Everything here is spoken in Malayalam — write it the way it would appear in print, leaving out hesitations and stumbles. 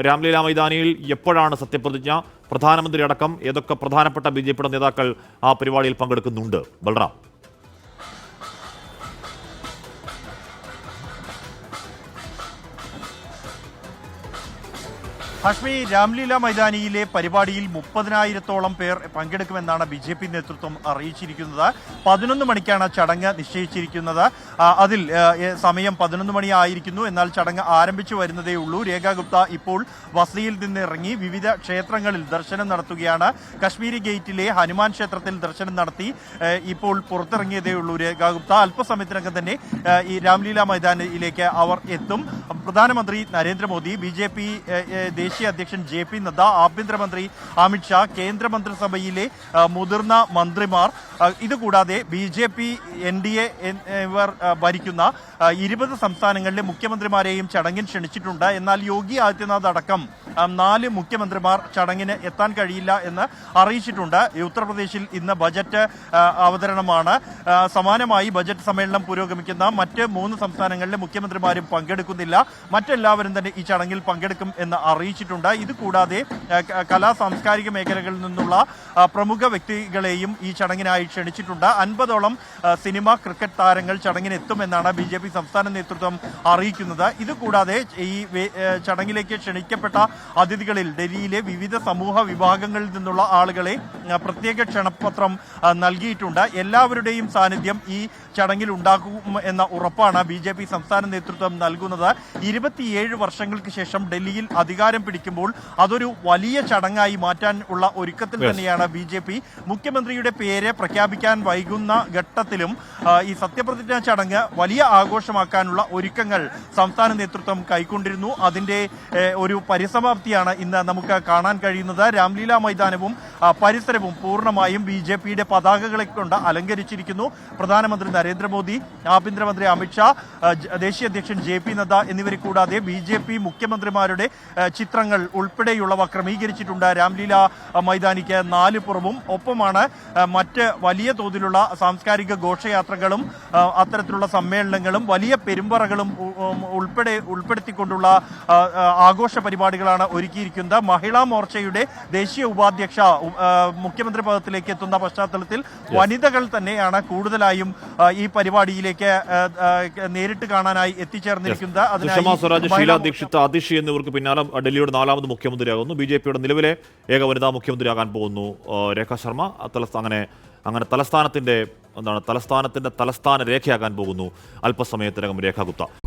രാംലീല മൈതാനിയിൽ എപ്പോഴാണ് സത്യപ്രതിജ്ഞ? പ്രധാനമന്ത്രി അടക്കം ഏതൊക്കെ പ്രധാനപ്പെട്ട ബിജെപിയുടെ നേതാക്കൾ ആ പരിപാടിയിൽ പങ്കെടുക്കുന്നുണ്ട്? ബൽറാം. ഹാഷ്മി, രാംലീല മൈതാനിയിലെ പരിപാടിയിൽ 30,000-ഓളം പേർ പങ്കെടുക്കുമെന്നാണ് ബി.ജെ.പി. നേതൃത്വം അറിയിച്ചിരിക്കുന്നത്. 11 മണിക്കാണ് ചടങ്ങ് നിശ്ചയിച്ചിരിക്കുന്നത്. അതിൽ സമയം 11 മണി ആയിരിക്കുന്നു. എന്നാൽ ചടങ്ങ് ആരംഭിച്ചു വരുന്നതേ ഉള്ളൂ. രേഖ ഗുപ്ത ഇപ്പോൾ വസതിയിൽ നിന്ന് ഇറങ്ങി വിവിധ ക്ഷേത്രങ്ങളിൽ ദർശനം നടത്തുകയാണ്. കശ്മീരി ഗേറ്റിലെ ഹനുമാൻ ക്ഷേത്രത്തിൽ ദർശനം നടത്തി ഇപ്പോൾ പുറത്തിറങ്ങിയതേ ഉള്ളൂ രേഖ ഗുപ്ത. അല്പസമയത്തിനകം തന്നെ ഈ രാംലീല മൈതാനിയിലേക്ക് അവർ എത്തും. പ്രധാനമന്ത്രി നരേന്ദ്രമോദി, ബി.ജെ.പി. ദേശീയ അധ്യക്ഷൻ ജെ.പി. നദ്ദ, ആഭ്യന്തരമന്ത്രി അമിത്ഷാ, കേന്ദ്രമന്ത്രിസഭയിലെ മുതിർന്ന മന്ത്രിമാർ, ഇതുകൂടാതെ ബി.ജെ.പി. എൻ.ഡി.എ എന്നിവർ ഭരിക്കുന്ന 20 സംസ്ഥാനങ്ങളിലെ മുഖ്യമന്ത്രിമാരെയും ചടങ്ങിൽ ക്ഷണിച്ചിട്ടുണ്ട്. എന്നാൽ യോഗി ആദിത്യനാഥ് അടക്കം 4 മുഖ്യമന്ത്രിമാർ ചടങ്ങിന് എത്താൻ കഴിയില്ല എന്ന് അറിയിച്ചിട്ടുണ്ട്. ഉത്തർപ്രദേശിൽ ഇന്ന് ബജറ്റ് അവതരണമാണ്. സമാനമായി ബജറ്റ് സമ്മേളനം പുരോഗമിക്കുന്ന മറ്റ് 3 സംസ്ഥാനങ്ങളിലെ മുഖ്യമന്ത്രിമാരും പങ്കെടുക്കുന്നില്ല. മറ്റെല്ലാവരും തന്നെ ഈ ചടങ്ങിൽ പങ്കെടുക്കും എന്ന് അറിയിച്ചിട്ടുണ്ട്. ഇതുകൂടാതെ കലാ സാംസ്കാരിക മേഖലകളിൽ നിന്നുള്ള പ്രമുഖ വ്യക്തികളെയും ഈ ചടങ്ങിനായി ക്ഷണിച്ചിട്ടുണ്ട്. 50ഓളം സിനിമ, ക്രിക്കറ്റ് താരങ്ങൾ ചടങ്ങിന് എത്തുമെന്നാണ് ബി.ജെ.പി. സംസ്ഥാന നേതൃത്വം അറിയിക്കുന്നത്. ഇതുകൂടാതെ ഈ ചടങ്ങിലേക്ക് ക്ഷണിക്കപ്പെട്ട അതിഥികളിൽ ഡൽഹിയിലെ വിവിധ സമൂഹ വിഭാഗങ്ങളിൽ നിന്നുള്ള ആളുകളെ പ്രത്യേക ക്ഷണപത്രം നൽകിയിട്ടുണ്ട്. എല്ലാവരുടെയും സാന്നിധ്യം ഈ ചടങ്ങിൽ ഉണ്ടാകും എന്ന ഉറപ്പാണ് ബി.ജെ.പി. സംസ്ഥാന നേതൃത്വം നൽകുന്നത്. 27 വർഷങ്ങൾക്ക് ശേഷം ഡൽഹിയിൽ അധികാരം പിടിക്കുമ്പോൾ അതൊരു വലിയ ചടങ്ങായി മാറ്റാൻ ഉള്ള ഒരുക്കത്തിൽ തന്നെയാണ് ബി.ജെ.പി. മുഖ്യമന്ത്രിയുടെ പേര് പ്രഖ്യാപിക്കാൻ വൈകുന്ന ഘട്ടത്തിലും ഈ സത്യപ്രതിജ്ഞാ ചടങ്ങ് വലിയ ആഘോഷമാക്കാനുള്ള ഒരുക്കങ്ങൾ സംസ്ഥാന നേതൃത്വം കൈക്കൊണ്ടിരുന്നു. അതിന്റെ ഒരു പരിസമാപ്തിയാണ് ഇന്ന് നമുക്ക് കാണാൻ കഴിയുന്നത്. രാംലീല മൈതാനവും പരിസരവും പൂർണ്ണമായും ബി.ജെ.പിയുടെ പതാകകളെ കൊണ്ട് അലങ്കരിച്ചിരിക്കുന്നു. പ്രധാനമന്ത്രി നരേന്ദ്രമോദി, ആഭ്യന്തരമന്ത്രി അമിത്ഷാ, ദേശീയ അധ്യക്ഷൻ ജെ.പി. നദ്ദ എന്നിവരെ കൂടാതെ ബി.ജെ.പി. മുഖ്യമന്ത്രിമാരുടെ ചിത്രങ്ങൾ ഉൾപ്പെടെയുള്ളവ ക്രമീകരിച്ചിട്ടുണ്ട് രാംലീല മൈതാനിക്ക് 4 പുറവും. ഒപ്പമാണ് മറ്റ് വലിയ തോതിലുള്ള സാംസ്കാരിക ഘോഷയാത്രകളും അത്തരത്തിലുള്ള സമ്മേളനങ്ങളും വലിയ പെരുമ്പറകളും ഉൾപ്പെടുത്തിക്കൊണ്ടുള്ള ആഘോഷ പരിപാടികളാണ് ഒരുക്കിയിരിക്കുന്നത്. മഹിളാ മോർച്ചയുടെ ദേശീയ ഉപാധ്യക്ഷ മുഖ്യമന്ത്രി പദത്തിലേക്ക് എത്തുന്ന പശ്ചാത്തലത്തിൽ വനിതകൾ തന്നെയാണ് കൂടുതലായും ഈ പരിപാടിയിലേക്ക് നേരിട്ട് കാണാനായി എത്തിച്ചേർന്നിരിക്കുന്നത്. അതിശി എന്നിവർക്ക് പിന്നാലെ ഡൽഹിയുടെ 4ാമത് മുഖ്യമന്ത്രിയാകുന്നു. ബി.ജെ.പിയുടെ നിലവിലെ ഏക വനിതാ മുഖ്യമന്ത്രിയാകാൻ പോകുന്നു രേഖ ശർമ്മ. അങ്ങനെ തലസ്ഥാനത്തിന്റെ തലസ്ഥാന രേഖയാകാൻ പോകുന്നു അല്പസമയത്തിനകം രേഖ ഗുപ്ത.